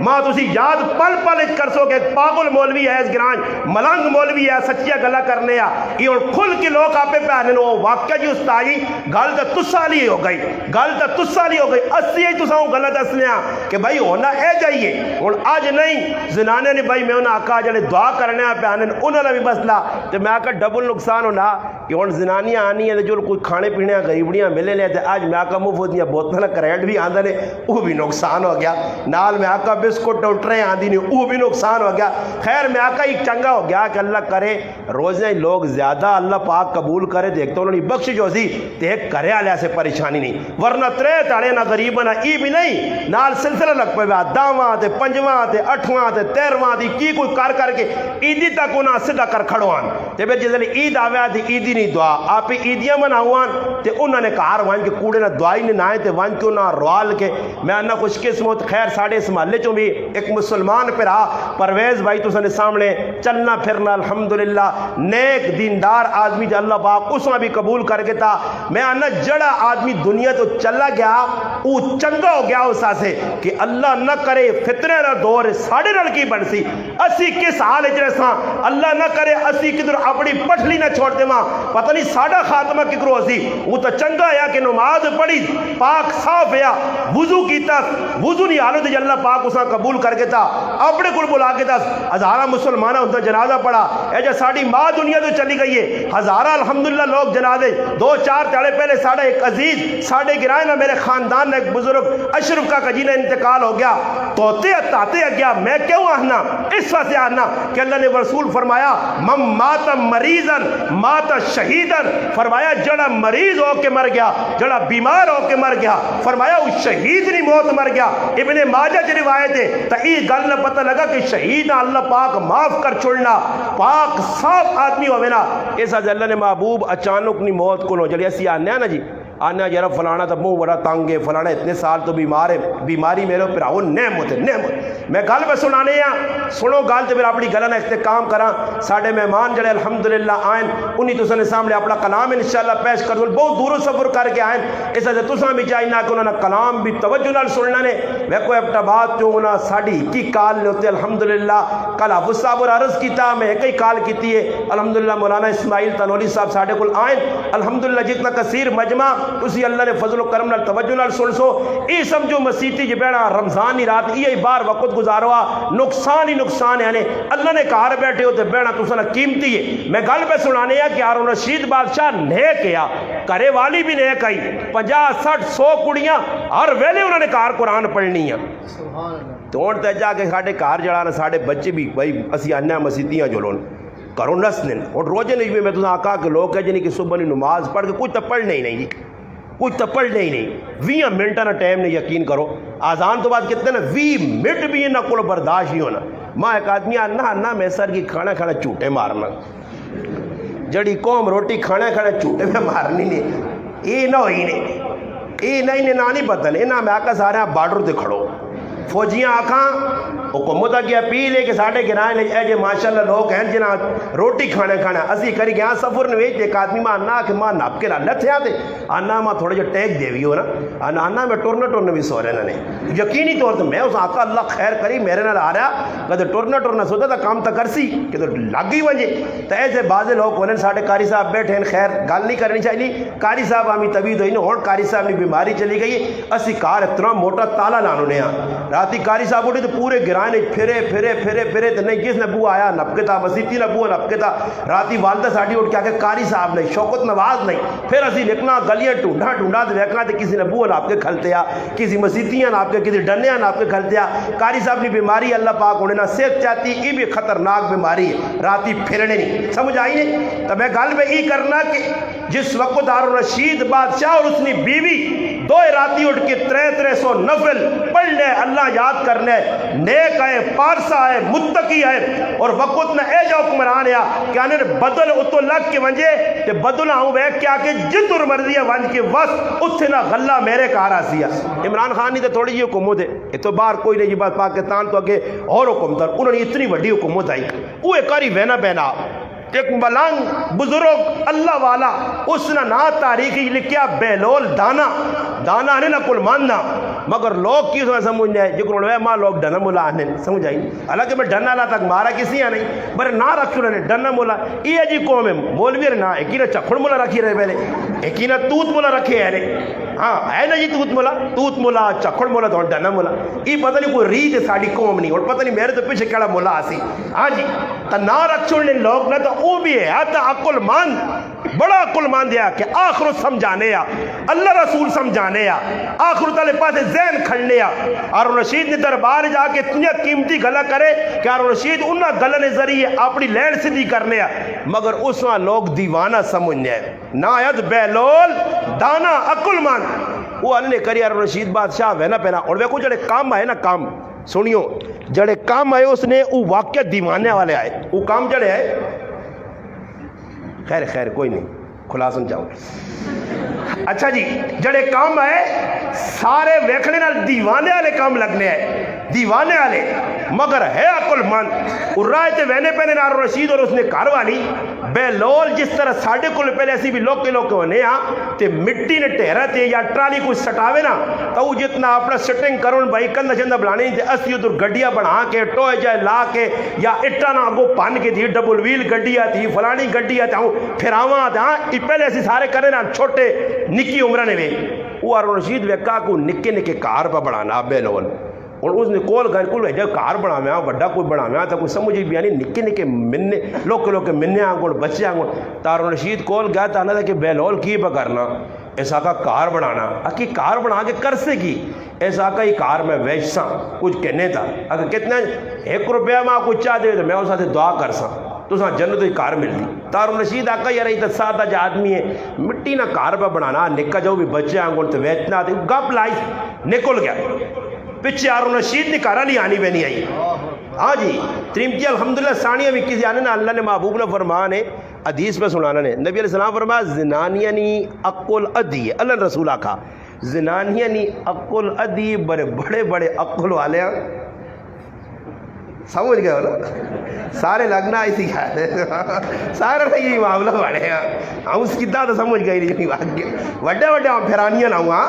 ماں تسی یاد پل پل کر سو کہ پاگل مولوی ہے اس گرانج ملنگ مولوی ہے سچیا گلا کرنے آ یہ اور کھل کے لوگ آپ پہ پہنے نو واقعہ جی استاجی گل تو تسا لی ہو گئی گل تو تسا لی ہو گئی اسی ہی تسا ہوں غلط اسنے آ کہ بھائی ہونا اے جائیے اور آج نہیں زنانے نے بھائی میں انہاں آقا جلے دعا کرنے آ پہنے انہوں نے بھی مسئلہ تو میں آقا ڈبل نقصان ہونا کہ ہوں زنانیاں آنی ہیں جو کوئی کھانے پینے غریبڑیاں ملے لے آج میں آقا مفت دیا بوتل کریڈ بھی آندہ نے وہ بھی نقصان ہو گیا نال میں آقا بسکٹ ٹوٹرے آندی نہیں وہ بھی نقصان ہو گیا خیر میں آقا ایک چنگا ہو گیا کہ اللہ کرے روزیں لوگ زیادہ اللہ پاک قبول کرے دیکھ تو انہوں نے بخش جو سی دیکھ کرے آلیا سے پریشانی نہیں ورنہ ترے تاڑے نہ غریب نہ ای بھی نہیں نال سلسلہ لگ پہ داواں تے پنجواں تے اٹھواں تے تیرواں دی کی کوئی کر کر کے عیدی تک انہاں سدھا کر کھڑوان تے پھر جس عید آویا تھی عیدی نہیں دعا آپ عیدیاں مناوان تے انہوں نے کہار وان کے کوڑے نہ دعائی نے نائیں تے وان کے انہاں روال کے میں انہاں خوش قسمت خیر ساڑھے اس محلے چوں بھی ایک مسلمان پر پرویز بھائی تو سنے سامنے چلنا پھرنا الحمدللہ نیک دیندار آدمی جو اللہ پاک اس میں بھی قبول کر کے تھا میں انہاں جڑا آدمی دنیا تو چلا گیا وہ چنگا ہو گیا اس سے کہ اللہ نہ کرے فتنے نہ دور ساڑھے رل کی بڑھ سی اسی کس حال اچھے ساں اللہ نہ کرے اسی کدھر اپنی پٹھلی نہ چھوڑ دے ماں پتہ نہیں ساڑھا خاتمہ ککرو اسی وہ تو چنگا ہے کہ نماز پڑھی پاک صاف ہے وضو کیتا وضو نہیں حالت جو اللہ پاک اسا قبول کر کے تھا اپنے کل بلا کے تھا ہزارہ مسلمانہ ان کا جنازہ پڑھا اے جو ساڑھی ماں دنیا تو چلی گئی ہے ہزارہ الحمدللہ لوگ جنازے دو چار تاڑے پہلے ساڑھے ایک عزیز ساڑھے گرائے نا میرے خاندان نے ایک بزرگ اشرف کا کجینہ انتقال ہو گیا توتے اتاتے گیا میں کیوں آنا اس وقت سے آنا کہ اللہ نے رسول فرمایا من مات مریضن مات شہیدن فرمایا جڑا مریض ہو کے مر گیا جڑا بیمار ہو کے مر گیا فرمایا اس شہید نہیں موت مر گیا ابن ماجہ کی روایت ہے تو یہ گل نہ پتہ لگا کہ شہید اللہ پاک معاف کر چھوڑنا پاک صاف آدمی ہوئے نا اس وقت اللہ نے محبوب اچانک نہیں موت کو لو چلی ایسی آنے نا جی آنا یار فلانا تو منہ بڑا تنگ ہے فلانا اتنے سال تو بیمار ہے بیماری میرے پھر آؤ نعمت ہے نعمت میں گل پہ سنانے ہیں سنو گل تو پھر اپنی گل نہ اختتام کراں ساڑھے مہمان جڑے الحمدللہ آئیں انہی تو سنے سامنے اپنا کلام انشاءاللہ پیش کر دوں بہت دور سفر کر کے آئیں اس سے تساں بھی چاہیے کہ انہوں نے کلام بھی توجہ نال سننا نے میں کوئی اپنا بات جو انہاں ساڑھی کی کال ہوتے الحمدللہ کل حافظ صاحب اور عرض کیتا میں ایک ہی کال کیتی ہے الحمدللہ مولانا اسماعیل تنولی صاحب ساڑھے کل آئیں الحمدللہ جتنا کثیر مجمع اسی اللہ نے فضل و کرم نال توجہ نال سن سو ای سمجھو مسیتی جی بیڑا رمضان ہی رات یہ بار وقت گزاروا نقصان ہی نقصان ہے اللہ نے کہار بیٹھے ہوتے بیڑا تو سنا قیمتی ہے میں گل پہ سنانے ہیں کہ ہارون رشید بادشاہ نیک کیا کرے والی بھی نیک آئی 50 60 100 کڑیاں ہر ویلے انہوں نے کہار قرآن پڑھنی ہے تو ان تے جا کے ساڑھے کہار جڑانا ساڑھے بچے بھی بھائی اسی آنیا مسیتیاں جو لون کرو نسلن اور روزے نہیں بھی میں تو آقا کے لوگ ہے جنہی کہ صبح نے نماز پڑھ کے کوئی تپڑ نہیں جی کوئی تپڑ نہیں 20 منٹا نہ ٹائم نے یقین کرو آزان تو بعد کتنے نا 20 منٹ بھی نہ کل برداشت نہیں ہونا ماں ایک آدمی آنا میں سر کی کھانا کھانا چوٹے مارنا جڑی قوم روٹی کھانا کھانا چوٹے میں مارنی نہیں یہ نہ ہوئی نہیں یہ نہیں نہیں پتہ نہیں نہ میں آقا سارے بارڈر تے کھڑو فوجیاں آکھاں حکومت کی اپیل ہے کہ ساڑھے گرائیں لے اے جے ماشاءاللہ لوگ ہیں جنہاں روٹی کھانا کھانا اسی کری گیا سفر نویج ایک آدمی ماں آنا کہ ماں ناپ کے لالہ تھے آتے آنا ماں تھوڑے جو ٹیک دے بھی ہو نا آنا میں ٹورنا بھی سو رہے نے یقینی طور سے میں اس آقا اللہ خیر کری میرے نال آ رہا کہتے ٹورنا سوتا تھا کام تا کرسی کہ تو لگ گئی وجہ تو ایسے بعض لوگ ہونے ساڑھے قاری صاحب بیٹھے ہیں خیر گل نہیں کرنی چاہیے قاری صاحب ہمیں طبیعت ہوئی نہیں اور قاری صاحب نے بیماری چلی گئی اسی کار اتنا موٹا تالا لانو نے راتی قاری صاحب اٹھے تو پورے گرائیں پھرے تو نہیں جس نے بو آیا نپکے تھا مسیتی نے بو نپکے تھا راتی والدہ ساڑھی اٹھ کے آکے قاری صاحب نہیں شوکت نواز نہیں پھر اسی نکنا گلیاں ٹونڈا تو ویکنا تو کسی نے بو ناپ کے کھلتے آ کسی مسیتیاں ناپ کے کسی ڈنیاں ناپ کے کھلتے آ قاری صاحب نے بیماری اللہ پاک ہونے نہ صحت چاہتی یہ بھی خطرناک بیماری ہے راتی پھرنے نہیں سمجھ آئی نہیں تو میں گل میں یہ کرنا کہ جس وقت ہارون رشید بادشاہ اور اس نے بیوی دو راتی اٹھ کے 300 نفل پڑھ لے اللہ یاد کرنے نیک ہے پارسا ہے متقی ہے اور وقت نہ اے جو حکمران ہے کہ آنے بدل اتو لگ کے ونجے کہ بدل آؤں بے کیا کہ جتر مرضی ہے ونج کے وقت اتھے نہ غلہ میرے کارا سیا عمران خان نہیں تو تھوڑی جی حکومت ہے یہ تو باہر کوئی نہیں جی بات پاکستان تو اگے اور حکومت انہوں نے اتنی بڑی حکومت آئی وہ ایک کاری وینا بینا ایک ملنگ بزرگ اللہ والا اس نے نا تاریخی لکھیا بیلول دانا نے نہ کل ماننا مگر لوگ کی سمجھ جائے جو کرو ماں لوگ ڈنا ملا آنے سمجھ آئی حالانکہ میں ڈنا لا تک مارا کسی نہیں برے نہ رکھو نے ڈنا ملا یہ جی قوم ہے مولوی نہ ایک نہ چکھڑ ملا رکھی رہے پہلے ایک نہ توت ملا رکھے ہے ہاں ہے نا جی توت ملا چکھڑ ملا تو ڈنا ملا یہ پتہ نہیں کوئی ریت ہے ساری قوم نہیں اور پتہ نہیں میرے تو پیچھے کیڑا ملا آسی ہاں جی تو نہ رکھو نے لوگ نہ تو وہ بھی ہے تو عقل مند بڑا عقل مند ہے کہ آخر سمجھانے اللہ رسول سمجھانے آخر تعالی پاس ذہن کھڑنے ہارون رشید نے دربار جا کے اتنی قیمتی گلا کرے کہ ہارون رشید انہاں گلہ نے ذریعے اپنی لین سدھی کرنے مگر اس وہاں لوگ دیوانہ سمجھنے نایت بیلول دانا عقل مند وہ اللہ نے کری ہارون رشید بادشاہ وینا پہنا اور وہ کو جڑے کام آئے نا کام سنیو جڑے کام آئے اس نے وہ واقعہ دیوانے والے آئے وہ کام جڑے آئے خیر کوئی نہیں خلاصن چاہوں اچھا جی جڑے کام آئے سارے ویکھنے نال دیوانے والے کام لگنے آئے دیوانے والے مگر ہے عقل مند رائے تے وینے پہنے ہارون رشید اور اس نے گھر والی بیلول جس طرح ساڑھے کو پہلے ایسی بھی لوکے ہونے تے مٹی نے ٹہرا تے یا ٹرالی کوئی سٹاوے نا تو وہ جتنا اپنا سٹنگ کرون بھائی کندہ چندہ بلانے تے اسی ادھر گڈیاں بنا کے ٹوئے جائے لا کے یا اٹھا نا آگو پان کے تھی ڈبل ویل گڈیاں تھی فلانی گڈیاں تھی پھر آواں تھی پہلے ایسی سارے کرے نا چھوٹے نکی عمرہ نے وہ ہارون رشید ویکا کو نکے کار پہ بنانا بیلول اور اس نے کول گھر کو بھیجا کار بنا میں بڑا کوئی بنا میں تو کوئی سمجھ بھی نہیں نکے منے لوکے منے آنگوڑ بچے آنگوڑ تو ہارون رشید کول گیا تھا نا کہ بیلول کی پہ کرنا ایسا کا کار بنانا اکی کار بنا کے کر سے کی ایسا کا ہی کار میں ویچساں کچھ کہنے تھا اگر کتنے 1 روپیہ میں کچھ چاہ دے تو میں اس سے دعا کر ساں تو ساں جنت ہی کار ملتی تو ہارون رشید آقا یہ رہی تو سادہ جا آدمی ہے مٹی نہ کار پہ بنانا نکا جو بھی بچے آنگوڑ تو ویچنا تھی گپ لائی نکل گیا پچھے ہارون رشید نے کارا نہیں آنی بینی آئی ہاں جی تریمتی الحمدللہ ثانیہ بھی کسی آنے نا اللہ نے محبوب نے فرمانے حدیث میں سنانا نے نبی علیہ السلام فرمایا زنانیانی عقل ادی اللہ رسول آکھا زنانیانی عقل ادی بڑے عقل والے ہیں سمجھ گئے ہو نا سارے لگنا ایسی خیال ہے سارے یہی معاملہ بڑے ہیں ہم اس کی تو سمجھ گئی نہیں وڈے ہم پھرانیاں نہ ہوا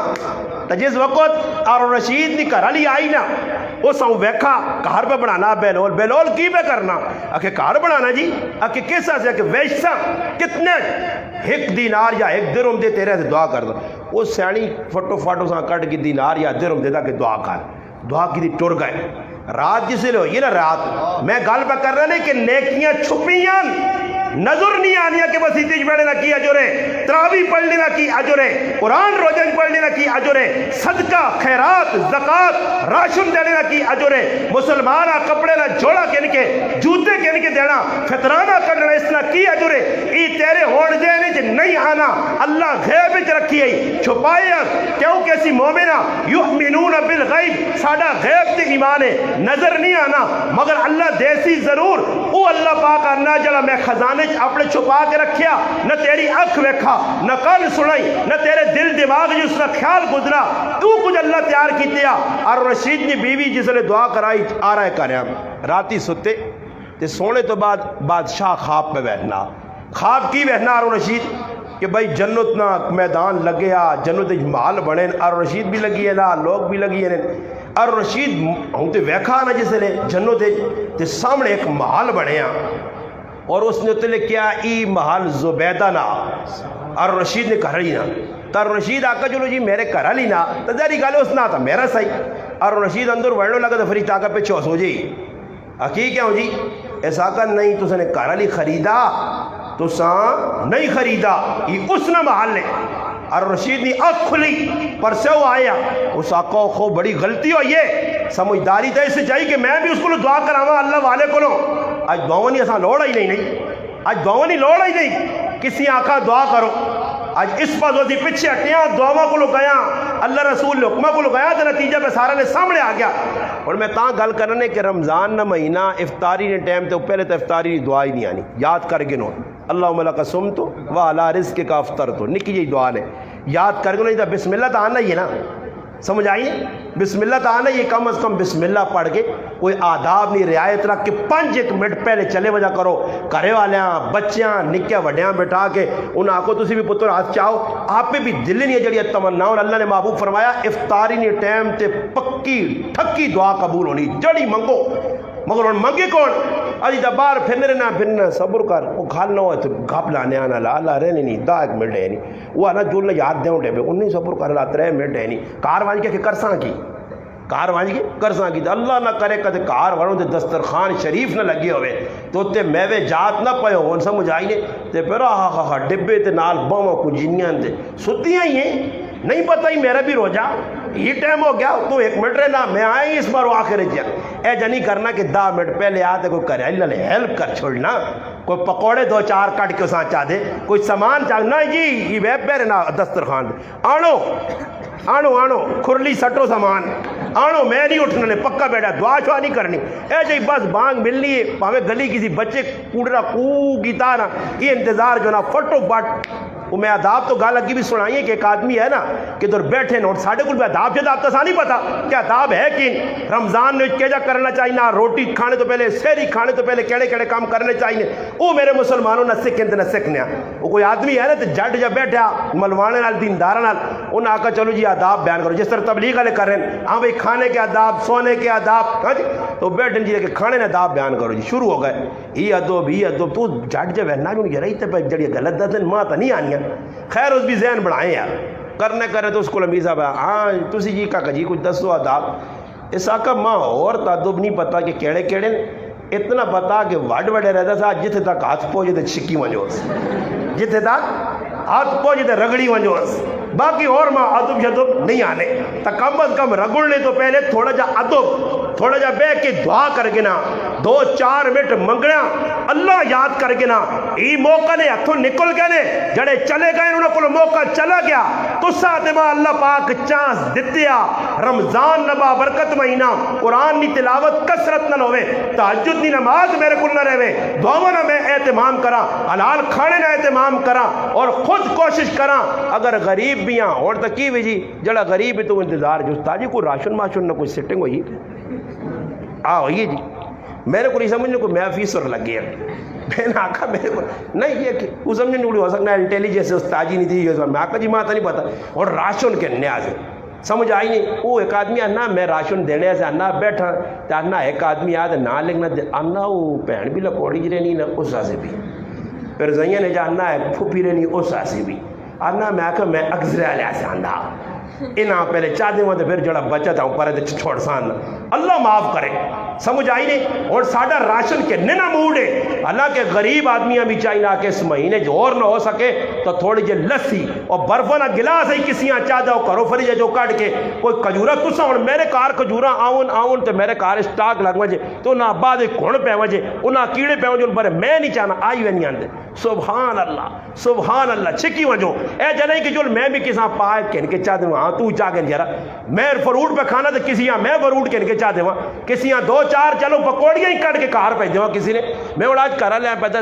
تو جس وقت ہارون رشید نے گھر والی آئی نا اس ہوں ویکھا کار پہ بنانا بیلول کی پہ کرنا آکے کار بنانا جی آکے کیسا سے آکے ویشسا کتنے 1 دینار یا 1 درہم دے تیرے سے دعا کر دو وہ سیانی فٹو ساں کٹ کی دینار یا درہم دے دا کہ دعا کی دی ٹر گئے رات جسے لو یہ نا رات میں گل پہ کر رہا نہیں کہ نیکیاں چھپیاں نظر نہیں آنیا کہ بس اتیج بیڑے نہ کی اجورے تراوی پڑھ لینا کی اجورے قرآن روزن پڑھ لینا کی اجورے صدقہ خیرات زکاة راشن دینا کی اجورے مسلمانہ کپڑے نہ جوڑا کن کے جوتے کن کے دینا فطرانہ کرنا اس نہ کی اجورے ای تیرے ہوڑ دینے جے نہیں آنا اللہ غیب وچ رکھی ہے چھپائے کیوں کیسی مومنہ یؤمنون بالغیب ساڈا غیب تے ایمان ہے نظر نہیں آنا مگر اللہ دیسی ضرور او اللہ پاک آنا جلا میں خزانے اپنے چھپا کے رکھیا نہ تیری اکھ ویکھا نہ کان سنائی نہ تیرے دل دماغ جس کا خیال گزرا تو کچھ اللہ تیار کی دیا اور رشید نے بیوی جس نے دعا کرائی آ رہا ہے کریا راتی ستے تے سونے تو بعد بادشاہ خواب پہ بیٹھنا خواب کی بیٹھنا اور رشید کہ بھائی جنت نہ میدان لگیا جنت مال بنے اور رشید بھی لگی ہے نا لوگ بھی لگی ہے اور رشید ہوں تے ویکھا نا جس نے جنت تے سامنے ایک محل بنے اور اس نے تلے کیا ای محل زبیدہ نا اور رشید نے کہا نا تو رشید آقا چلو جی میرے کہا لی نا تو ذری گالے اس نا تھا میرا صحیح اور رشید اندر وڑنو لگا تو فری تاکہ پہ چوس ہو جی حقیق کیا ہو جی ایسا آقا نہیں تو نے کہا لی خریدا تو ساں نہیں خریدا یہ اس نا محل ہے اور رشید نے آنکھ کھلی پر سے وہ آیا اس آقا کو بڑی غلطی ہوئی ہے سمجھداری تو اسے چاہیے کہ میں بھی اس کو دعا کراما اللہ والے کو لو آج دعوانی ایسا لوڑا ہی نہیں آج دعوانی لوڑا ہی نہیں کسی آقا دعا کرو آج اس پاس وزی پچھے ہٹیاں دعوا کو لگایا اللہ رسول حکمہ کو لگایا تو نتیجہ پہ سارا نے سامنے آ گیا اور میں تاں گل کرنے کہ رمضان نہ مہینہ افطاری نے ٹائم تو پہلے تو افطاری دعا ہی نہیں آنی یاد کر گنو اللہم لک صمت وعلی رزقک افطرت نکی یہ دعا نے یاد کر گنو نہیں تو بسم اللہ تو آنا ہی ہے نا سمجھ آئیے بسم اللہ تو آنا یہ کم از کم بسم اللہ پڑھ کے کوئی آداب نہیں رعایت رکھ کے 5 منٹ پہلے چلے وجہ کرو گھر والیاں بچیاں نکیا وڈیاں بٹھا کے انہیں آکو تسی بھی پتر ہاتھ چاہو آپ پہ بھی دل نہیں ہے جڑی تمنا اللہ نے محبوب فرمایا افطاری نہیں ٹائم تے پکی ٹھکی دعا قبول ہونی جڑی منگو مگر ان منگے کون اجی دا باہر پھرنا صبر کر وہ کھال نہ ہو تو گھپ لانے آنا لا رہنے نہیں 10 منٹ ہے نہیں وہ آنا جو اللہ یاد دیں ٹے پہ انہیں صبر کر لا 3 منٹ ہے نہیں کار وانج کے کرساں کی کار وانج کے کرساں کی اللہ نہ کرے کدے کار وڑوں تے دسترخوان شریف نہ لگے ہوئے تو تے میوے جات نہ پے ہون سمجھ آئی نے تے پھر ہا ڈبے تے نال باواں کو جنیاں تے سُتیاں ہی ہیں نہیں پتہ ہی میرا بھی روجہ یہ ٹائم ہو گیا تو 1 منٹ رہنا میں آئی اس بار آخر جا اے جنی کرنا کہ 10 منٹ پہلے آتے کوئی کرے اللہ ہیلپ کر چھوڑنا کوئی پکوڑے 2-4 کٹ کے ساتھ چاہ دے کوئی سامان چاہ نہ جی یہ ویب پہ رہنا دسترخوان آنو کھرلی سٹو سامان آنو میں نہیں اٹھنا نے پکا بیٹھا دعا شعا نہیں کرنی اے جی بس بانگ ملنی ہے پاوے گلی کسی بچے کوڑا کو گیتا نا یہ انتظار جو نا فٹو بٹ وہ میں آداب تو گال لگی بھی سنائی ہے کہ ایک آدمی ہے نا کہ ادھر بیٹھے نوٹ ساڑھے کل بھی آداب تو سا نہیں پتا کہ آداب ہے کہ رمضان میں کیجا کرنا چاہیے نا روٹی کھانے تو پہلے سحری کھانے تو پہلے کیڑے کیڑے کام کرنے چاہیے وہ میرے مسلمانوں نہ سکھیں تو نہ سکھنے وہ کوئی آدمی ہے نا تو جٹ جب بیٹھا ملوانے نال دیندارہ نال انہیں آقا چلو جی آداب بیان کرو جس طرح تبلیغ والے کر رہے ہیں ہاں بھائی کھانے کے آداب سونے کے آداب ہاں جی تو بیٹھیں جی کہ کھانے نے آداب بیان کرو جی شروع ہو گئے یہ ادب تو جٹ جب ہے نا بھی رہی تو جڑی غلط دن ماں تو نہیں آنی خیر اس بھی ذہن بڑھائیں یار کرنے کرے تو اس کو لمبی صاحب ہاں تسی جی کا جی کچھ دسو آداب اس آقا ماں اور تعدب نہیں پتا کہ کیڑے کیڑے اتنا پتا کہ وڈے رہتا تھا جتنے تک ہاتھ پہنچے تو چھکی ونجوس جتنے تک ہاتھ پہنچے تو رگڑی ونجوس باقی اور ماں ادب شدب نہیں آنے تو کم از کم رگڑنے تو پہلے تھوڑا جا ادب تھوڑا جا بے کے دعا کر کے نا 2-4 منٹ منگنا اللہ یاد کر کے نا یہ موقع نے ہاتھوں نکل گئے نے جڑے چلے گئے انہوں کو موقع چلا گیا تو ساتھ ماں اللہ پاک چانس دتیا رمضان نبا برکت مہینہ قرآن نی تلاوت کثرت نہ ہوئے تہجد نی نماز میرے کل نہ رہے دعاوں نہ میں اہتمام کرا حلال کھانے نہ اہتمام کرا اور خود کوشش کرا اگر غریب بھی ہاں اور تکی بھی جی جڑا غریب ہے تو انتظار جو تاجی کوئی راشن ماشن نہ کوئی سیٹنگ ہوئی ہوئی جی میرے کو نہیں سمجھنے کو میں فیسر لگ گیا میں نے آکھا میرے کو نہیں یہ کہ وہ سمجھنے نہیں ہو سکنا انٹیلیجنس استاجی نہیں تھی میں آکھا جی ماں تو نہیں پتا اور راشن کے نیاز سمجھ آئی نہیں وہ ایک آدمی آنا میں راشن دینے سے آنا بیٹھا تو آنا ایک آدمی آدھا نہ لکھنا آنا وہ پہن بھی لکوڑی جی رہنی نہ اس سے بھی پھر زیاں نے جانا ہے پھوپھی رہنی اس سے بھی آنا میں آکھا میں اگزرے لیا سے آنا انہاں پہلے چاہ دیں پھر جڑا بچت ہے اوپر چھوڑ سان اللہ معاف کرے سمجھ آئی نہیں اور ساڑھا راشن کے نہ موڑ ہے حالانکہ غریب آدمیاں بھی چاہیے کہ اس مہینے جو اور نہ ہو سکے تو تھوڑی جی لسی اور برفوں نہ گلاس ہی کسیاں چاہ دو کرو فریج جو کٹ کے کوئی کجورا تسا اور میرے کار کجورا آؤن تو میرے کار سٹاک لگ وجے تو نہ بعد کھڑ پہ وجے انہاں کیڑے پہ وجے پر میں نہیں چاہنا آئی ہوئے نہیں آندے سبحان اللہ چھکی وجو اے جنہی کہ جو میں بھی کساں پائے کہن کے چاہ دوں ہاں تو چاہ گئے جرا میں فروٹ پہ کھانا تو کسی ہاں میں فروٹ کہن کے چاہ دوں کسی ہاں 2-4 چلو پکوڑیاں ہی کٹ کے کار پہ دوں کسی نے میں وہ آج کرا لیا پیدا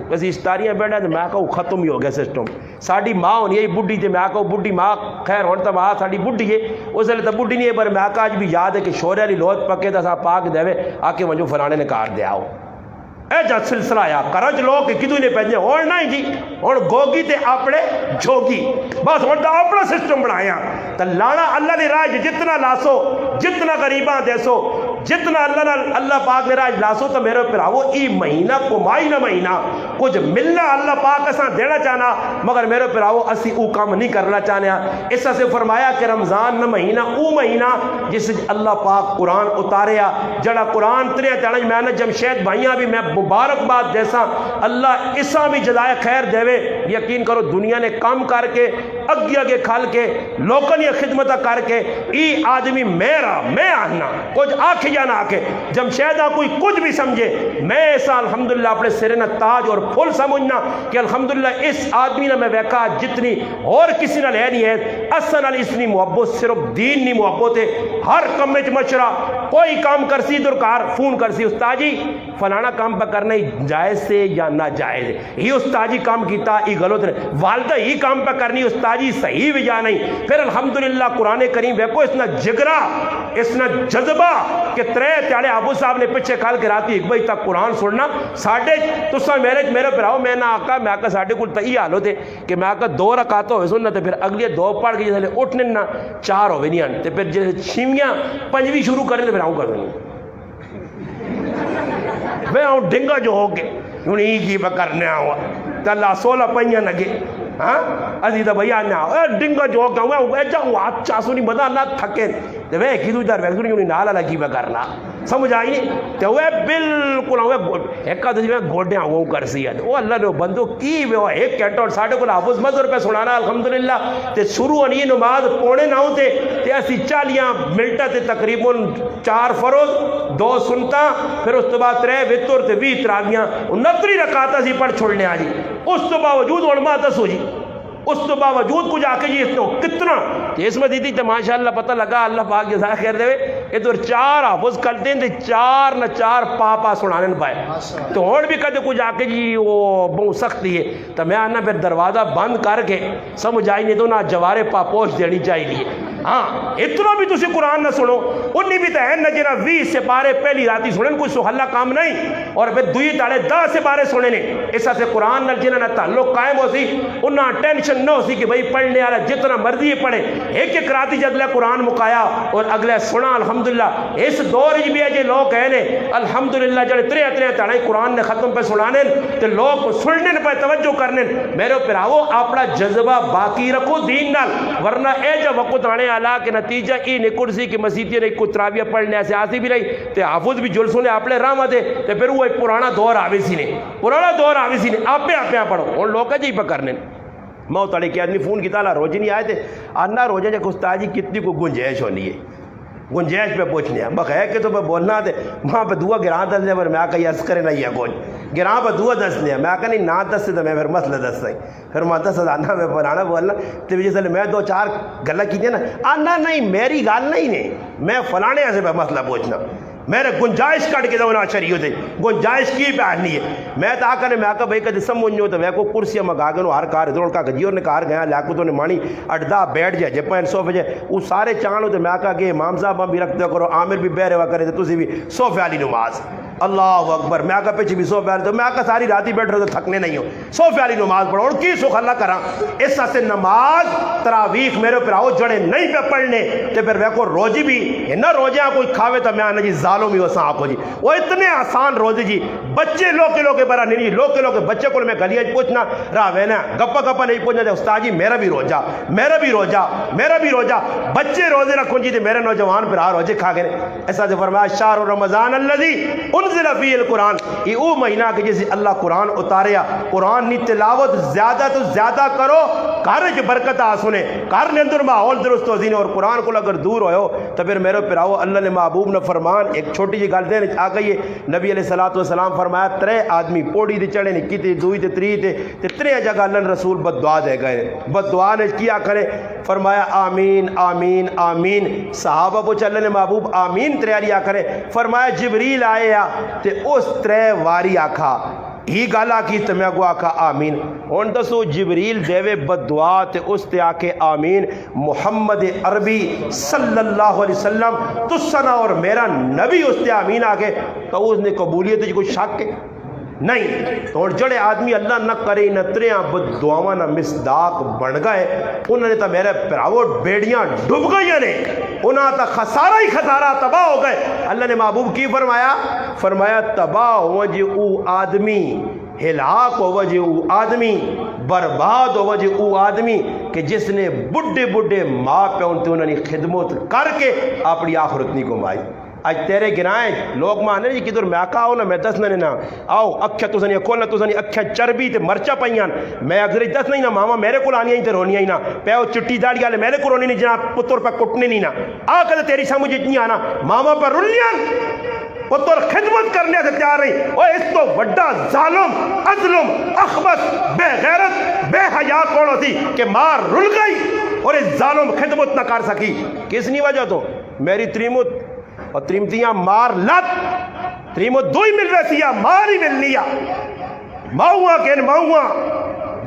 کسی اشتاریاں بیٹھا تو میں کہوں ختم ہی ہو گیا سسٹم ساڑی ماں ہونی ہے بڈھی تھے میں کہوں بڈھی ماں خیر ہونے تو ماں ساڑی بڈھی ہے اس لیے تو بڈھی نہیں ہے پر میں کہا آج بھی یاد ہے کہ شورے والی لوت پکے تھا پاک دے آ کے وجو فلانے نے کار دیا ہو اے جا سلسلہ آیا کرج لوگ کدو نے پہنچے اور نہیں جی اور گوگی تے اپنے جھوگی بس اور اپنا سسٹم بنایا تو لانا اللہ نے راج جتنا لاسو جتنا غریباں دیسو جتنا اللہ پاک نے راج لاسو تو میرے پر آو ای مہینہ کمائی نہ مہینہ کچھ ملنا اللہ پاک اساں دینا چاہنا مگر میرے پر آو اسی او کام نہیں کرنا چاہنے اس سے فرمایا کہ رمضان نہ مہینہ او مہینہ جس اللہ پاک قرآن اتاریا جڑا قرآن ترے تیڑا میں نے جمشید بھائیاں بھی میں مبارکباد جیسا اللہ اسا بھی جزائے خیر دے یقین کرو دنیا نے کام کر کے اگے کھال کے لوکن یہ خدمت کر کے ای آدمی میرا میں آنا کچھ آکھ یا نہ آکھے جمشیدہ کوئی کچھ بھی سمجھے میں ایسا الحمدللہ اپنے سرنا تاج اور پھول سمجھنا کہ الحمدللہ اس آدمی نے میں ویکا جتنی اور کسی نہ لے نہیں ہے اصلا اس نے محبت صرف دین نہیں محبت ہے ہر کمج مشرہ کوئی کام کرسی درکار فون کرسی استاد جی فلانا کام پہ کرنا ہی جائز سے یا ناجائز ہے، یہ استاد جی کام کیتا یہ غلط ہے، والدہ ہی کام پہ کرنی استاد جی صحیح بھی یا نہیں۔ پھر الحمدللہ قرآن کریم دیکھو اس نے جگرا اس نے جذبہ کہ ترے تیالے ابو صاحب نے پیچھے کھال کے راتی 1 بجے تک قرآن سننا ساڑھے تسا میرے پراؤ میں نہ آقا میں آقا ساڑھے کو تئی حال ہوتے کہ میں آقا 2 رکعت ہوئے سننا تو پھر اگلی 2 پڑھ کے جیسے اٹھنے نہ 4 ہوئے نہیں آنے تو پھر جیسے چھیمیاں 5ویں شروع کرنے تو پھر آؤں کر دیں میں آؤں ڈنگا جو ہو کے انہیں کی بکرنے آؤں تو اللہ 16 پہیاں نگے ہاں ازی تو بھئی آنے آؤں ڈنگا جو ہو گا میں جاؤں آج چاسونی بدا نہ تھکے تو وہ ایک ہی دو در ویسونی انہیں نالا لگی بکرنا سمجھ آئی تو وہ بالکل ایک آدھ میں گوڑے آؤں کر سی ہے وہ اللہ نے بندو کی وہ ایک کہتا اور ساڑھے کو حافظ مذہر پہ سنانا الحمدللہ تے شروع انی نماز پونے نہ ہوتے تے اسی 40 منٹا تے تقریباً 4 فروز 2 سنتا پھر اس تو بعد 3 وطر تے 20 تراویاں 69 رکعتاں سی پڑھ چھوڑنے آ جی اس تو باوجود علماء دسو جی اس تو باوجود کچھ آ کے جی اس تو کتنا اس میں دیتی تو ماشاءاللہ پتہ لگا اللہ پاک جزا خیر دے ادھر 4 حافظ کرتے ہیں 4 نہ 4 پاپا سنانے پائے تو اور بھی کہتے کچھ آ کے جی وہ بہت سختی ہے تو میں آنا پھر دروازہ بند کر کے سمجھ آئی نہیں تو نہ جوارے پاپوش دینی چاہیے ہاں اتنا بھی تسی قرآن نہ سنو انہی بھی تو ہے نہ جنہ 20 سپارے پہلی راتی سنیں کوئی سہلا کام نہیں اور پھر دوئی تاڑے 10 سپارے سنیں اس سے قرآن نہ جنہ نہ تعلق قائم ہو سی انہاں ٹینشن نہ ہو سی کہ بھئی پڑھنے والا جتنا مرضی پڑھے ایک راتی جگلے قرآن مکایا اور اگلے سنا الحمدللہ اس دور ہی بھی ہے جی لوگ کہنے الحمدللہ جڑے 3 تاڑے قرآن نے ختم پہ سنانے تو لوگ سننے پہ توجہ کرنے میرے پراؤ اپنا جذبہ باقی رکھو دین نال ورنہ اے جب وقت آنے اللہ کے نتیجہ ای نکڑ سی کہ مسیحی نے کوئی تراویہ پڑھنے ایسے آسی بھی رہی تے حافظ بھی جلسوں نے اپنے راہ دے تے پھر وہ ایک پرانا دور آوی سی نے آپ پڑھو اور لوگ جی پکرنے موت علی کے آدمی فون کی تعالیٰ روزی نہیں آئے تھے آنا روزہ جا استاد جی کتنی کو گنجائش ہونی ہے گنجائش پہ پوچھنے ہیں بخیر کہ تو میں بولنا تھے وہاں پہ دعا گراں دس دے پر میں آکا یس کرے نہیں ہے کون گراں پہ دعا دس دے میں آکا نہیں نہ دس سے تو میں پھر مسئلہ دس دیں پھر میں دس آنا میں پرانا بولنا تو جیسے میں 2-4 گلہ کیجئے نا آنا نہیں میری گال نہیں میں فلانے ایسے پہ مسئلہ پوچھنا میرے گنجائش کٹ کے دونا شریعو دے گنجائش کی پہنی ہے میں تو آکا نے میں آکا بھئی کدی سمجھو تو میں کو کرسیاں مگاگنو ہر کار ادھر کا گجیور نے کار گیا لیاکو تو نے مانی اڈدا بیٹھ جائے جب پہن صوفے جائے وہ سارے چانو تو میں آکا کہ امام صاحب بھی رکھتے کرو عامر بھی بیرے ہوا کرے تو تسی بھی صوفے علی نماز اللہ اکبر میں آکا پیچھے بھی صوفے علی تو میں آکا ساری راتی بیٹھ رہے تو تھکنے نہیں ہو صوفے علی نماز پڑھو اور کی سخ اللہ کرا اس سے نماز تراویح میرے پر آؤ جڑے نہیں پہ پڑھنے تو پھر وہ روزی بھی نہ روزیاں کوئی کھاوے تو میں آنا جی ظالم ہی ہو ساں آپ ہو جی وہ اتنے آسان روزے جی بچے لوکے برا نہیں لوکے بچے کو میں گلیاں پوچھنا راہ وینا گپا نہیں پوچھنا جائے استاد جی میرا بھی روزہ بچے روزے رکھوں جی میرے نوجوان پر آ روزے کھا گئے ایسا جو فرمایا شہر رمضان الذی انزل فیہ القرآن یہ او مہینہ کہ جیسے اللہ قرآن اتاریا قرآن نی تلاوت زیادہ تو زیادہ کرو کار جو برکت آ سنے کار نے اندر ماحول درست ہو زینے اور قرآن کو اگر دور ہوئے ہو تو پھر میرے پر آؤ اللہ نے محبوب نے فرمان ایک چھوٹی جی گل دین آ گئی نبی علیہ السلام فرمایا 3 آدمی پوڑی دے چڑھے نہیں کیتے دوئی تے تری تے 3 جگہ اللہ رسول بد دعا دے گئے بد دعا نے کیا کرے فرمایا آمین آمین آمین صحابہ پوچھا اللہ نے محبوب آمین تریاری آ کرے فرمایا جبریل آئے تے اس 3 واری آکھا ہی گالا کی تو میں کو آکھا آمین ہون دسو جبریل دیوے بد دعا تے اس تے آکھے آمین محمد عربی صلی اللہ علیہ وسلم تسنا اور میرا نبی اس تے آمین آکھے تو اس نے قبولیت جی کوئی شک ہے نہیں اور جڑے آدمی اللہ نہ کرے نہ تریاں بد دعاواں نہ مصداق بن گئے انہوں نے تو میرے پراوٹ بیڑیاں ڈب گئی نے انہاں تا خسارہ ہی خسارہ تباہ ہو گئے اللہ نے محبوب کی فرمایا تباہ ہو جی او آدمی ہلاک ہو وجہ او آدمی برباد ہو وجہ او آدمی کہ جس نے بڑھے ماں پہ انہوں نے خدمت کر کے اپنی آخرت نہیں کمائی آج تیرے گرائیں لوگ مانے جی کدھر میں آکا ہوں نا میں دس نہ آؤ اکھا تو سنی کھولنا تو سنی اکھا چربی تے مرچا پائیاں میں اگر دس نہیں نا ماما میرے کو آنی آئی تے رونی آئی نا پیو چٹی داڑی والے میرے کو رونی نہیں جنا پتر پہ کٹنے نہیں نا آ کر تیری سمجھ اتنی آنا ماما پر رلیاں پتر خدمت کرنے سے تیار نہیں اور اس تو بڑا ظالم اظلم اخبث بے غیرت بے حیا کون ہوتی کہ ماں رل گئی اور اس ظالم خدمت نہ کر سکی کس نہیں وجہ تو میری تریمت اور تریمتیاں مار لت تریمو دو ہی مل رہی سیا مار ہی ملنی ماؤں کے ماؤں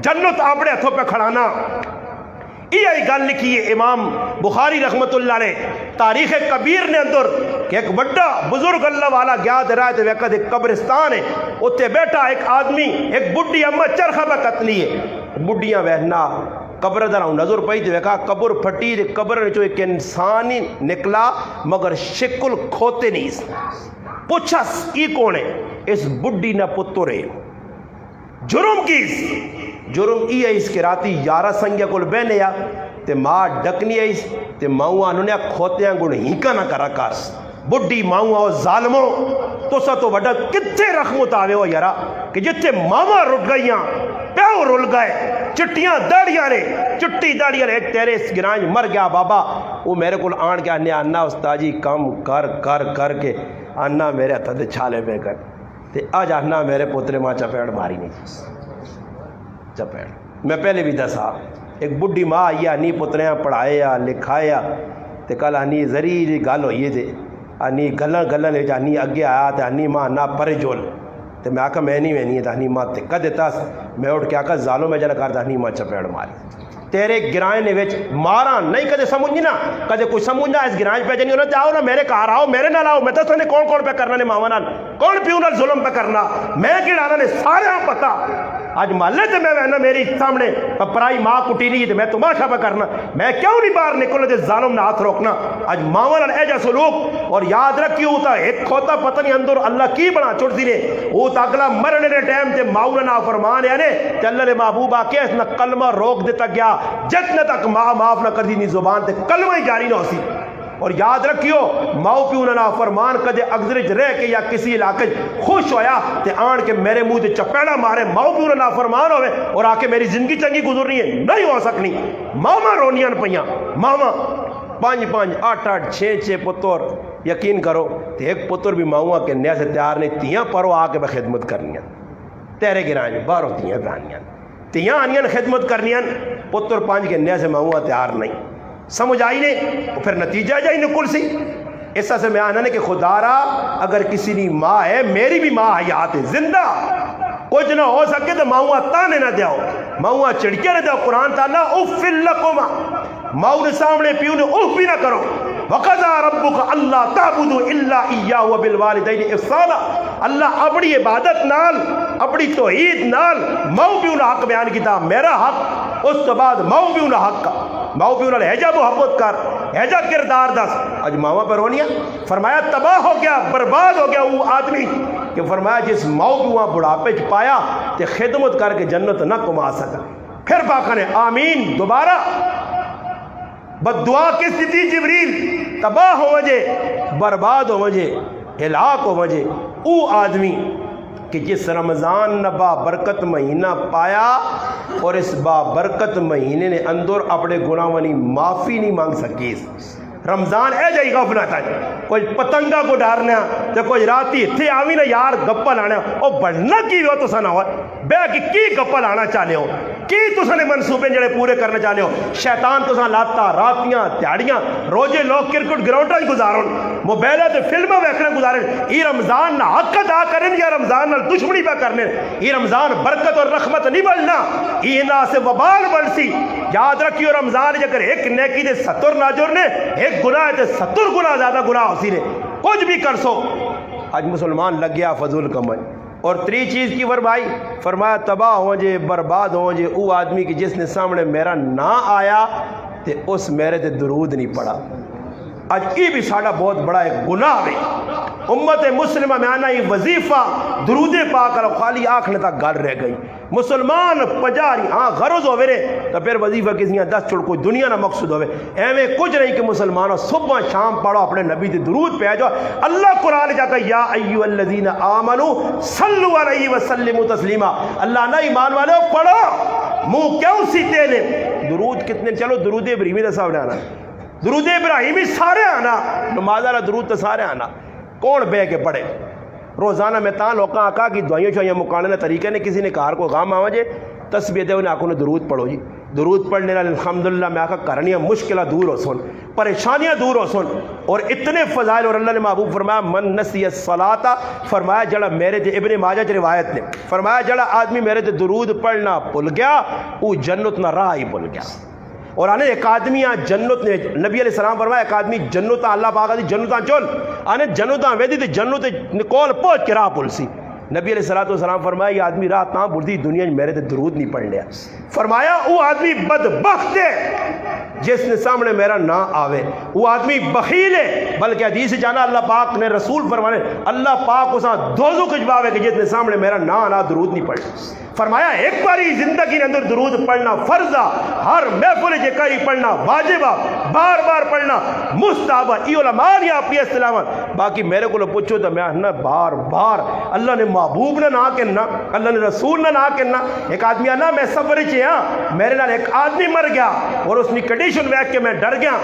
جنت اپنے ہتھوں پہ کھڑانا. یہ گل لکھی ہے امام بخاری رحمت اللہ نے تاریخ کبیر نے اندر کہ ایک بڑا بزرگ اللہ والا گیا دے رہا ہے وقت ایک قبرستان ہے اتنے بیٹھا ایک آدمی ایک بڈی اما چرخہ پہ قتلی ہے بڈیاں وہنا قبر در نظر پئی تے ویکھا قبر پھٹی تے قبر وچوں ایک انسان ہی نکلا مگر شکل کھوتے نہیں پوچھس ای کون ہے اس بڈی نہ پتر ہے جرم کیس جرم ای ہے اس کے راتی یارہ سنگیا کول بہنے یا تے ماں ڈکنی ہے اس تے ماؤں انہوں نے کھوتے ہیں گوڑ ہینکا نہ کرا کارس بڈی ماؤں آؤ ظالموں تو سا تو بڑا کتے رحمت آوے ہو یارا کہ جتے ماما رٹ گئیاں پیو رول گئے چٹیاں داڑیاں نے چٹی داڑیاں نے تیرے اس گرانج مر گیا بابا وہ میرے کو آن کے آنے آنا استاجی کم کر کر کر کے آنا میرے ہتھا دے چھالے پہ کر تے آج آنا میرے پوترے ماں چپیڑ ماری نہیں چپیڑ میں پہلے بھی دسا ایک بڈی ماں آئی آنی پتریاں پڑھایا لکھایا تے کل آنی ذریعی گل ہوئی تھے آنی گلن گلن لے جانی اگے آیا تے آنی ماں نا پرے جول تے میں آکا میں نہیں ہے تے آنی ماں تے کدے تاس میں اٹھ کے آکا ظالوں میں جل کر تے آنی ماں چپیڑ ماری تیرے گرائیں نے وچ مارا نہیں کدے سمجھنی نا کدے کوئی سمجھنا اس گرائیں پہ جنی انہوں نے آؤ نا میرے کار آؤ میرے نال آؤ میں تو سنے کون کون پہ کرنا نے ماما نال کون پیو نال ظلم پہ کرنا میں کڑانا نے سارے ہاں پتا آج محلے تے میں وہنا میری سامنے پرائی ماں کٹی نہیں تے میں تماشا پہ کرنا میں کیوں نہیں باہر نکلنا تے ظالم نہ ہاتھ روکنا آج ماما نال ایجا سلوک اور یاد رکھیو ہوتا ایک کھوتا پتہ نہیں اندر اللہ کی بنا چھوڑ دی نے وہ تا اگلا مرنے دے ٹائم تے ماؤں نا فرمان ہے نے تے اللہ نے محبوبہ کے اس نہ کلمہ روک دیتا گیا جتنے تک ماں معاف نہ کر دی نہیں زبان تے کلمہ ہی جاری نہ ہو سی اور یاد رکھیو ماؤ پیو نہ فرمان کدے اگزرج رہ کے یا کسی علاقے خوش ہویا تے آن کے میرے منہ تے چپیڑا مارے ماؤ پیو نہ فرمان ہوئے اور آ کے میری زندگی چنگی گزرنی ہے نہیں ہو سکنی ماما رونیاں پیاں ماما 5 8 8 6 پتر یقین کرو تے ایک پتر بھی ماؤں کے نیا سے تیار نہیں تیاں پرو آ کے میں خدمت کرنی تیرے گرائیں باہروں تیاں پرانیاں تیاں آنیاں خدمت کرنیاں پتر 5 کے نیا سے ماؤں تیار نہیں سمجھ آئی نہیں پھر نتیجہ جائی نکل سی ایسا سے میں آنا نے کہ خدا را اگر کسی نی ماں ہے میری بھی ماں حیات ہے زندہ کچھ نہ ہو سکے تو ماؤں تانے نہ دیاؤ ماؤں چڑکے نہ دیاؤ قرآن تعالیٰ اف لکما ماؤں نے سامنے پیو نے اف بھی نہ کرو وقضا ربک اللہ تعبدوا الا ایاہ وبالوالدین احسانا اللہ اپنی عبادت نال اپنی توحید نال ماؤں پیو نے حق بیان کیتا میرا حق اس تو بعد ماؤں پیو نے حق کا ماؤں پیو نال ہیجا محبت کر ہیجا کردار دس اج ماما پر ہونیا فرمایا تباہ ہو گیا برباد ہو گیا وہ آدمی کہ فرمایا جس ماؤں پیو بڑھاپے چ پایا تے خدمت کر کے جنت نہ کما سکا پھر پاکا نے آمین دوبارہ بد دعا کس دیتی جبریل تباہ ہو وجے برباد ہو وجے ہلاک ہو وجے او آدمی کہ جس رمضان نہ با برکت مہینہ پایا اور اس با برکت مہینے نے اندر اپنے گناہوں معافی نہیں مانگ سکی رمضان اے جائی غفلت ہے کوئی پتنگا کو ڈارنا تے کوئی راتی تھے آوی نا یار گپا لانا او بڑھنا کی ہو تو سنا ہو بے کی گپا لانا چاہنے ہو کی تو سنے منصوبے جڑے پورے کرنا چاہنے ہو شیطان تو سن لاتا راتیاں تیاڑیاں روزے لوگ کرکٹ گراؤنڈ گزارن موبائلہ تے فلمیں ویکھنا گزارن یہ رمضان نہ حق ادا کریں یا رمضان نہ دشمنی پہ کرنے یہ رمضان برکت اور رحمت نہیں بلنا یہ نہ سے وبال بل سی یاد رکھیو رمضان اگر ایک نیکی دے 70 ناجر نے ایک گناہ تے 70 گناہ زیادہ گناہ ہو سی نے کچھ بھی کر سو آج مسلمان لگ گیا فضول کمائی اور 3 چیز کی وربائی فرمایا تباہ ہو جے برباد ہو جے او آدمی کی جس نے سامنے میرا نہ آیا تے اس میرے تے درود نہیں پڑا آج یہ بھی ساڑھا بہت بڑا ایک گناہ ہے امت مسلمہ میں آنا یہ وظیفہ درود پاک اور خالی آنکھنے تک گل رہ گئی مسلمان پجاری ہاں غرض ہوئے رہے تو پھر وظیفہ کسی 10 چھوڑ کوئی دنیا نہ مقصود ہوئے ایویں کچھ نہیں کہ مسلمانوں صبح شام پڑھو اپنے نبی دے درود پہ جاؤ اللہ قرآن جا کہ یا ایوہ الذین آمنوا صلو علیہ وسلم تسلیما اللہ نہ ایمان والے پڑھو منہ کیوں سیتے نے درود کتنے چلو درود ابراہیمی دا صاحب نے آنا درود ابراہیمی سارے آنا نماز والا درود تو سارے آنا کون بے کے پڑھے روزانہ میں تاں لوکاں آقا کی دعائیں چوائیں مکانے نے طریقے نے کسی نے کار کو غام آوجے تسبیح دے انہیں آنکھوں نے درود پڑھو جی درود پڑھنے والے الحمدللہ میں آقا کرنیاں مشکلات دور ہو سن، پریشانیاں دور ہو سن، اور اتنے فضائل. اور اللہ نے محبوب فرمایا من نسی الصلاۃ، فرمایا جڑا میرے تے ابن ماجہ چ روایت نے فرمایا جڑا آدمی میرے تے درود پڑھنا بھول گیا وہ جنت نہ راہ ہی بھول گیا. اور آنے ایک آدمی جنت نے نبی علیہ السلام فرمایا ایک آدمی جنت اللہ پاک دی جنتاں چل آنے جنتاں ویدی تے جنت نکول پہنچ کے راہ بھول سی. نبی علیہ السلام فرمایا یہ آدمی راہ تاں بھولدی دنیا میں میرے تے درود نہیں پڑھ لیا. فرمایا وہ آدمی بدبخت ہے جس نے سامنے میرا نہ آوے، وہ آدمی بخیل ہے. بلکہ حدیث جانا اللہ پاک نے رسول فرمانے اللہ پاک اساں دوزخ کجواوے کہ جس نے سامنے میرا نہ آنا درود نہیں پڑھ. فرمایا ایک باری زندگی کے اندر درود پڑھنا فرض آ، ہر محفل کے کئی پڑھنا واجب آ، بار بار پڑھنا مستحب آ. یہ علماء نے اپنی اصطلاحات باقی میرے کو پوچھو تو میں نہ بار بار اللہ نے محبوب نے نہ کہنا، اللہ نے رسول نے نہ کہنا. ایک آدمی آنا میں سفر چ ہاں میرے نال ایک آدمی مر گیا اور اس کی کنڈیشن ویکھ کے میں ڈر گیا.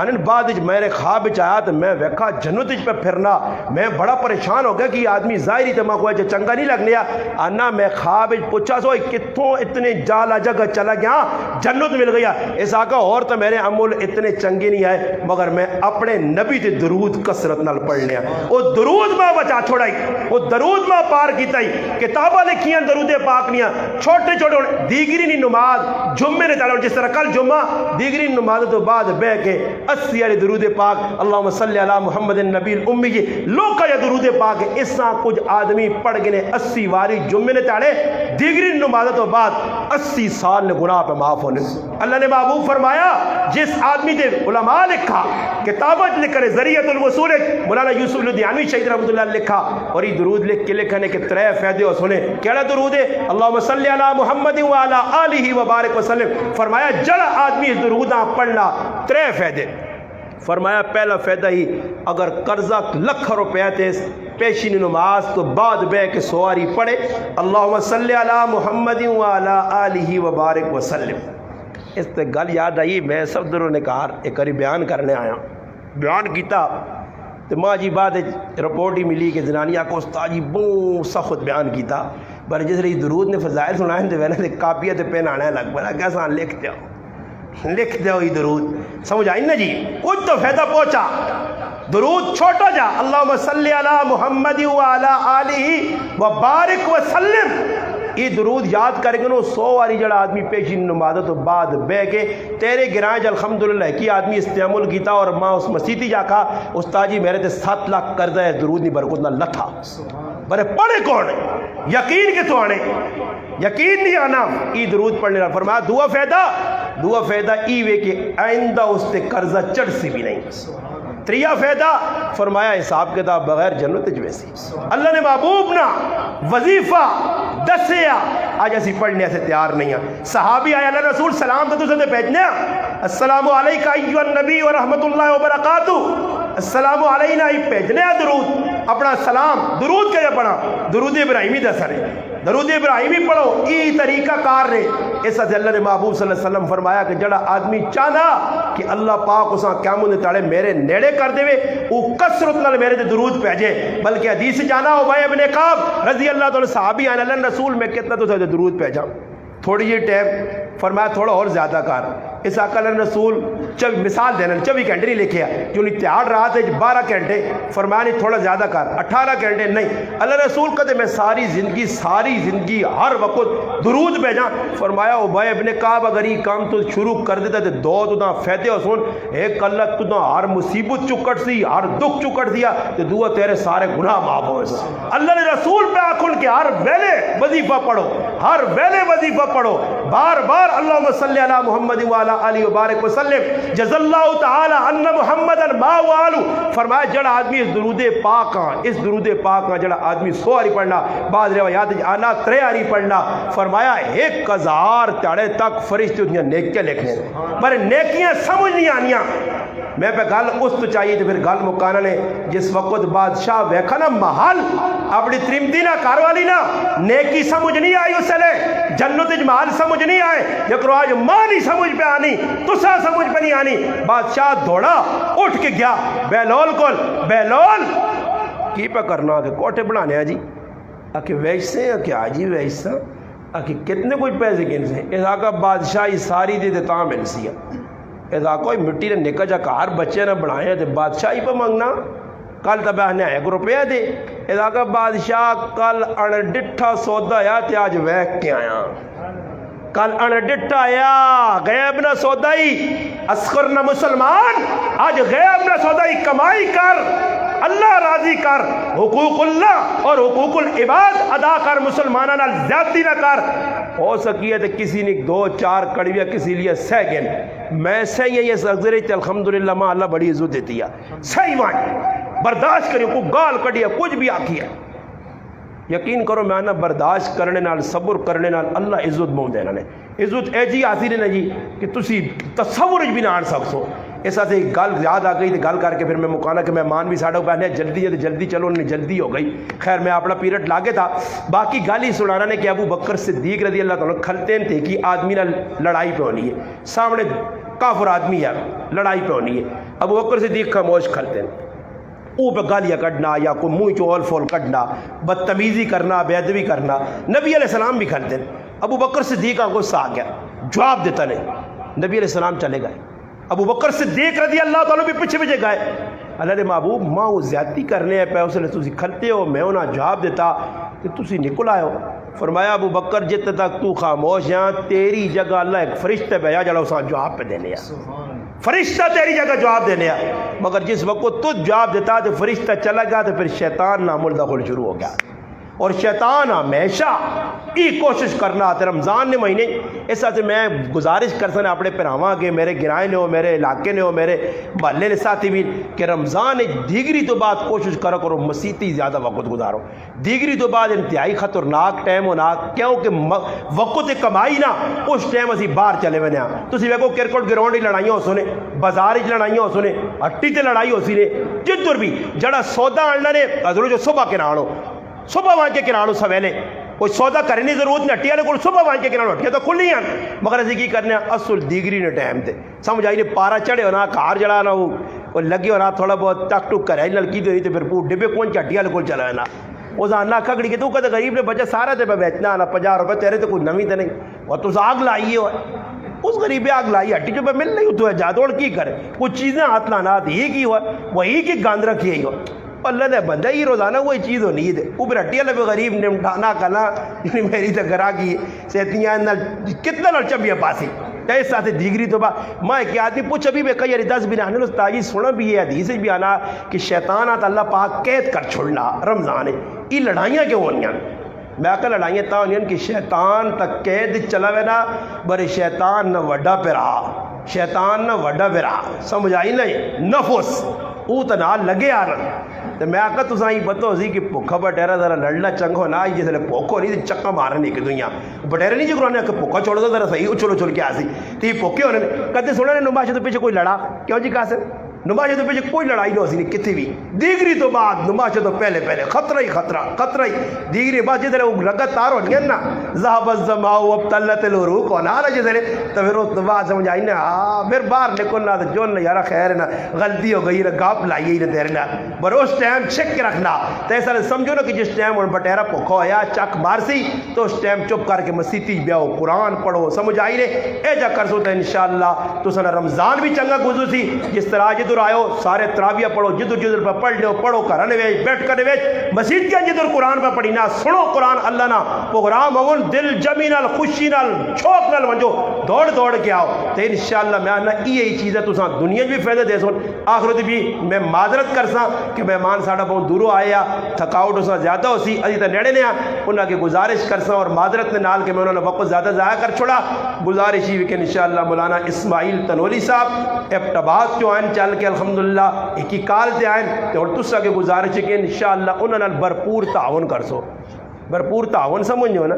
ان بعد میرے خواب چ آیا تو میں ویکھا جنت پہ پھرنا، میں بڑا پریشان ہو گیا کہ یہ آدمی ظاہری تو میں کوئی چنگا نہیں لگ لیا. آنا میں خواب پوچھا سو کتوں اتنے جالا جگہ چلا گیا جنت مل گیا. اس آقا اور تو میرے عمل اتنے چنگے نہیں آئے مگر میں اپنے نبی تے درود کثرت نال پڑھ لیا. وہ درود میں بچا چھوڑائی، وہ درود میں پار کیتائی. کتاباں لکھیاں درود پاک نیاں چھوٹے چھوٹے دیگری نہیں نماز جمعے نے تعالی جس طرح کل جمعہ دیگری نماز تو بعد بہ کے 80 والے درود پاک اللہم صلی علی محمد النبی الامی لوکا یا درود پاک اس طرح کچھ آدمی پڑھ گئے 80 واری جمعے نے تعالی دیگری نماز تو بعد 80 سال نے گناہ پہ معاف ہونے. اللہ نے محبوب فرمایا جس آدمی دے علماء لکھا کتابت لکھ کر ذریعۃ الوصول مولانا یوسف لدھیانوی شہید رحمۃ اللہ لکھا اور یہ درود لکھ کے لکھنے کے 3 فائدے ہو سنے. کیڑا درود ہے؟ اللہم صلی علی محمد وعلی آلہ وبارک وسلم. فرمایا جڑا آدمی دروداں پڑھنا 3 فائدے. فرمایا پہلا فائدہ ہی اگر قرضہ لکھ روپے تے پیشین نماز تو بعد بے کے سواری پڑھے اللہم صلی علی محمد وعلی آلہ وبارک وسلم. اس تے گل یاد آئی میں صدروں نے کہا ایک باری بیان کرنے آیا، بیان کیتا تو ماں جی بعد رپورٹ ہی ملی کہ زنانیہ کو استاد جی بہت سخت بیان کیتا پر جس رہی درود نے فضائل سنائیں تو میں نے کاپیہ تے پین آنے لگ پڑا کیسا لکھ دو یہ درود سمجھ آئی نا جی کچھ تو فائدہ پہنچا. درود چھوٹا جا اللہم صلی علی محمد وعلی آلہ وبارک وسلم. یہ درود یاد کرے گا 100 واری جڑا آدمی پیشی نماز تو بعد بہ کے تیرے گرائیں الحمدللہ کی آدمی استعمال کیتا اور ماں اس مسیحی جا کہا استاد جی میرے تے 7 لاکھ قرضہ ہے درود نہیں برکت نہ لتھا. برے پڑھے کون یقین کے تو آنے یقین نہیں آنا ای درود پڑھنے رہا. فرمایا دعا فائدہ ای وے کہ آئندہ اس تے قرضہ چڑھ سی بھی نہیں. 3 فائدہ فرمایا حساب کتاب بغیر جنت جویسی. اللہ نے محبوب نا وظیفہ دسیا آج اسی پڑھنے سے تیار نہیں ہیں. صحابی آیا اللہ رسول سلام تو تجھے بھیجنے السلام علیکہ ایھا النبی ورحمۃ اللہ وبرکاتہ السلام علینا ہی بھیجنے درود اپنا سلام درود کیا پڑھا درود ابراہیمی دس رہے درود ابراہیمی پڑھو ای طریقہ کار رہے. اس سے اللہ نے محبوب صلی اللہ علیہ وسلم فرمایا کہ جڑا آدمی چاہنا کہ اللہ پاک اساں قیامت دے تاڑے میرے نیڑے کر دے وہ کثرت نال میرے تے درود بھیجے. بلکہ حدیث جانا ابی ابن کعب رضی اللہ تعالی صحابی ہیں اللہ رسول میں کتنا تو درود بھیجا تھوڑی جی ٹائم فرمایا تھوڑا اور زیادہ کر. اس آقا اللہ رسول مثال دینا 24 گھنٹے نہیں لکھے جو اتحاد رات ہے 12 گھنٹے فرمایا نہیں تھوڑا زیادہ کر 18 گھنٹے نہیں. اللہ رسول کہتے میں ساری زندگی ہر وقت درود بھیجا. فرمایا ابی ابن کعب اگر یہ کام تو شروع کر دیتا تو 2 تو فائدے ہو سن. ایک اللہ تو ہر مصیبت چکٹ سی ہر دکھ چکٹ دیا تو دعا تیرے سارے گناہ معاف ہوئے. اللہ نے رسول پہ آخن کہ ہر ویلے وظیفہ پڑھو ہر ویلے وظیفہ پڑھو بار بار اللہم صلی علی محمد وعلی آلہ وبارک وسلم جزا اللہ تعالی ان محمدن ما والو. فرمایا جڑا آدمی اس درود پاک جڑا آدمی 100 واری پڑھنا بعض روایات آنا 3 واری پڑھنا. فرمایا 1000 تاڑے تک فرشتے انہیں نیکیاں لکھنے پر نیکیاں سمجھ نہیں آنیاں. میں پہ گل اس تو چاہیے تو پھر گل مکانا نے جس وقت بادشاہ ویکھا نا محل اپنی ترمدی نہ کار والی نا نیکی سمجھ نہیں آئی اس لئے جنت محل سمجھ نہیں آئے یکرو آج ماں نہیں سمجھ پہ آنی تسا سمجھ پہ نہیں آنی. بادشاہ دوڑا اٹھ کے گیا بیلول کول بیلول کی پہ کرنا کہ کوٹے بنانے جی کہ ویسے ہیں کہ آجی ویسا آخی کتنے کوئی پیسے گن سے اس آقا بادشاہی ساری دی دیتا مل سی ہے اس آقا مٹی نے نکا جا کار بچے نہ بنائے تو بادشاہی پہ منگنا کل تب نے 1 روپیہ دے اس آقا بادشاہ کل ان ڈٹھا سودا یا تے آج ویک کے آیا کل ان ڈٹھا آیا غیب نہ سودائی اسخر نہ مسلمان آج غیب نہ سودائی کمائی کر اللہ راضی کر حقوق اللہ اور حقوق العباد ادا کر مسلمانہ نال زیادتی نہ کر ہو سکی ہے تو کسی نے 2-4 کڑویاں کسی لیے سہ گن میں سہ یہ سگزرے تے الحمدللہ ماں اللہ بڑی عزت دیتی ہے صحیح وائن برداشت کریو کو گال کڑیا کچھ بھی آکھی ہے یقین کرو میں نہ برداشت کرنے نال صبر کرنے نال اللہ عزت مون دینا نے عزت اے جی حاصل ہے نا جی کہ تسی تصور بھی نہ آن سکسو ایسا سے گل یاد آ گئی تو گل کر کے پھر میں مکانا کہ مہمان بھی ساڑھا پہنے جلدی چلو انہیں جلدی ہو گئی خیر میں اپنا پیریڈ لاگے تھا باقی گل ہی سنانا نے کہ ابو بکر صدیق رضی اللہ تعالیٰ کھلتے تھے کہ آدمی نہ لڑائی پہ ہونی ہے سامنے کافر آدمی ہے لڑائی پہ ہونی ہے ابو بکر صدیق خاموش کھلتے ہیں او پہ گالیاں کڈنا یا کوئی منہ چول فول کڈنا بدتمیزی کرنا بے ادبی کرنا نبی علیہ السلام بھی کھلتے ہیں ابو بکر صدیق کا غصہ آ گیا جواب دیتا نہیں نبی علیہ السلام چلے گئے ابو بکر صدیق رضی اللہ تعالیٰ بھی پیچھے گئے اللہ نے محبوب ماں وہ زیادتی کرنے ہیں پہ اس نے تسی کھلتے ہو میں انہاں جواب دیتا کہ تسی نکل آئے ہو فرمایا ابو بکر جت تک تو خاموش ہیں تیری جگہ اللہ ایک فرشتے پہ جڑا اساں جواب پہ دینے ہیں فرشتہ تیری جگہ جواب دینے ہیں مگر جس وقت تو جواب دیتا تو فرشتہ چلا گیا تو پھر شیطان نامل دخل شروع ہو گیا اور شیطان ہمیشہ یہ کوشش کرنا آتے رمضان نے مہینے ایسا سے میں گزارش کر سکنا اپنے پراواں کے میرے گرائے نے ہو میرے علاقے نے ہو میرے محلے نے ساتھی بھی کہ رمضان دیگری تو بعد کوشش کرو مسیتی زیادہ وقت گزارو دیگری تو بعد انتہائی خطرناک ٹائم ہونا کیونکہ وقت کمائی نہ اس ٹائم اسی باہر چلے ہوئے ہیں تسی ویکھو کرکٹ گراؤنڈ ہی لڑائیاں ہو سنے بازار ہی لڑائیاں ہو سنے ہٹی تے لڑائی ہو سی نے جدھر بھی جڑا سودا آنا نے ضرور جو صبح کے نانو صبح وہاں کے کناروں سویلے کوئی سودا کرنے ضرورت نہیں ہٹیا لیکن صبح وہاں کے کناروں ہٹیا تو کھلی ہیں مگر اسی کی کرنے اصل دیگری نے ٹائم تے سمجھ آئی نے پارا چڑھے ہونا کار جڑا نا وہ لگے ہونا تھوڑا بہت ٹک ٹک کرے لڑکی تو نہیں تو پھر پور ڈبے کون چٹیا لے کول چلا نا وہ زاننا کھگڑی کے تو کہتے غریب نے بچہ سارا تے پہ بیچنا آنا 50 روپے تیرے تو کوئی نمی تے نہیں اور تو آگ لائی ہو اس غریب آگ لائی ہٹی جو پہ مل نہیں تو ہے جادوڑ کی کرے کچھ چیزیں ہاتھ لانا یہ کی ہوا وہی کی گاند رکھی ہی ہو اللہ نے بندہ ہی روزانہ وہی چیز ہونی ہے اوپر ہٹی اللہ پہ غریب نمٹانا کنا میری تو گھرا کی سیتیاں کتنا نال چبیاں پاسی ایسا ساتھ دیگری تو با ماں کہ آدمی پوچھ ابھی بے کئی رداز بھی نہ تاجی سنا بھی ہے حدیث بھی آنا کہ شیطان آتا اللہ پاک قید کر چھوڑنا رمضان یہ لڑائیاں کیوں ہونیاں میں آکا لڑائیاں تا ہونیاں کہ شیطان تک قید چلا وینا برے شیطان نہ وڈا پیرا شیطان نہ وڈا پیرا سمجھ آئی نہیں نفس او تنال لگے آنا تو میں آکا تو سائیں پتہ ہوسی کہ پوکھا بٹیرہ ذرا لڑنا چنگ ہونا جس لئے پوکھو نہیں تو چکا مارنے کی دنیا بٹیرہ نہیں جو قرآن ہے کہ پوکھا چھوڑ دو ذرا صحیح اچھل کے آسی تو یہ پوکھے ہونے کہتے سونا نے نماشہ تو پیچھے کوئی لڑا کیوں جی کہا سے نماشہ تو پیچھے کوئی لڑائی نہیں ہوسی نہیں کتنی بھی دیگری تو بعد نماشہ تو پہلے خطرہ ہی دیگری بعد جس لئے رگت تار ہو نہیں نا ذہب الزماؤ ابتلت العروق ہونا رہا جس لئے تو پھر اس بعد سمجھ آئی نا پھر باہر نکلنا تو جو نہیں یارا خیر نا غلطی ہو گئی نا گاپ لائیے ہی نا تیرے نا پر اس ٹائم چک کے رکھنا تو ایسا سمجھو نا کہ جس ٹائم ان بٹیرہ پکھا ہویا چک مار سی تو اس ٹائم چپ کر کے مسیتی بیاؤ قرآن پڑھو سمجھ آئی نے اے جا کر سو تو انشاءاللہ تو سنا رمضان بھی چنگا گزو سی جس طرح جدر آئیو سارے تراویہ پڑھو جدر پر پڑھ لو پڑھو کرنے ویج بیٹھ کرنے ویج مسجد کیا جدر قرآن پر پڑھی نا سنو قرآن اللہ نا پروگرام ہون دل جمی نال خوشی نال چھوک نال ونجو دوڑ کے آؤ تو انشاءاللہ میں آنا یہی چیز ہے تو ساں دنیا بھی فیدہ دے سن آخرت بھی میں معذرت کر ساں کہ مہمان ساڑھا بہت دورو آیا تھکاوٹ اساں زیادہ ہو سی ازی تا نیڑے نے انہاں کی گزارش کر ساں اور معذرت نے نال کہ میں انہوں نے وقت زیادہ ضائع کر چھوڑا گزارش ہی کہ انشاءاللہ مولانا اسماعیل تنوری صاحب ابتباد جو آئین چل کے الحمدللہ ایک ہی کال تے آئین اور تسا کے گزارش ہے کہ انشاءاللہ انہوں نے بھرپور تعاون کر سو بھرپور تعاون سمجھو نا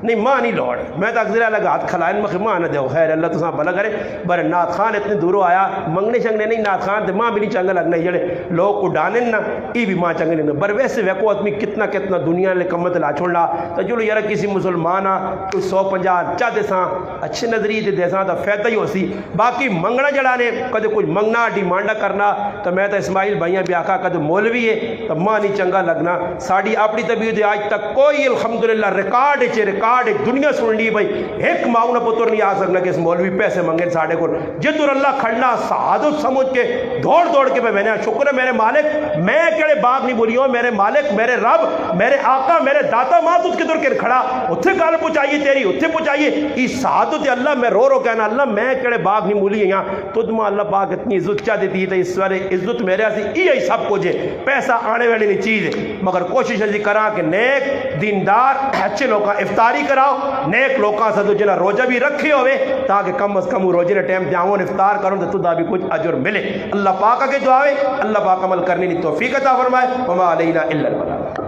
نہیں ماں نہیں لوڑ میں تو اکثر الگ ہاتھ کھلائن مخی ماں نہ دے خیر اللہ تو بھلا کرے بر نات خان اتنے دوروں آیا منگنے شنگنے نہیں نات خان تے ماں بھی نہیں چنگا لگنا جڑے لوگ اڈانے نا ای بھی ماں چنگنے نہیں بر ویسے ویکو آدمی کتنا دنیا لے کمت لا چھوڑنا تو چلو یار کسی مسلمان کوئی 150 چاہ دے ساں اچھے نظریے دے ساں تو فائدہ ہی ہو سی باقی منگنا جڑانے کدے کچھ منگنا ڈیمانڈا کرنا تو میں تو اسماعیل بھائیاں بھی آکھا کدے مولوی ہے تو ماں نہیں چنگا لگنا ساڑی اپنی طبیعت آج تک کوئی الحمدللہ ریکارڈ ریکارڈ ایک دنیا سن لی بھائی ایک ماؤں نہ پتر نہیں آ سکنا کہ اس مولوی پیسے منگے ساڑھے کو جدر اللہ کھڑنا سعادت سمجھ کے دوڑ دوڑ کے میں نے شکر ہے میرے مالک میں کہڑے باغ نہیں بولی ہوں میرے مالک میرے رب میرے آقا میرے داتا ماں تجھ کے در کے کھڑا اتھے گل پہنچائیے تیری اتھے پہنچائیے یہ سعادت اللہ میں رو رو کہنا اللہ میں کہڑے باغ نہیں بولی یہاں تجھ میں اللہ پاک اتنی عزت چاہ دیتی ہے اس وارے عزت میرے ایسی یہی سب کچھ ہے پیسہ آنے والی نہیں چیز ہے مگر کوشش ہے کرا کہ نیک دیندار اچھے لوگاں افطاری کراؤ نیک لوگاں سے جنہ روزہ بھی رکھے ہوئے تاکہ کم از کم وہ روزے ٹائم جاؤں افطار کروں تو تدا بھی کچھ اجر ملے اللہ پاک کے دعا ہے اللہ پاک عمل کرنے کی توفیق عطا فرمائے وما علینا الا البلاغ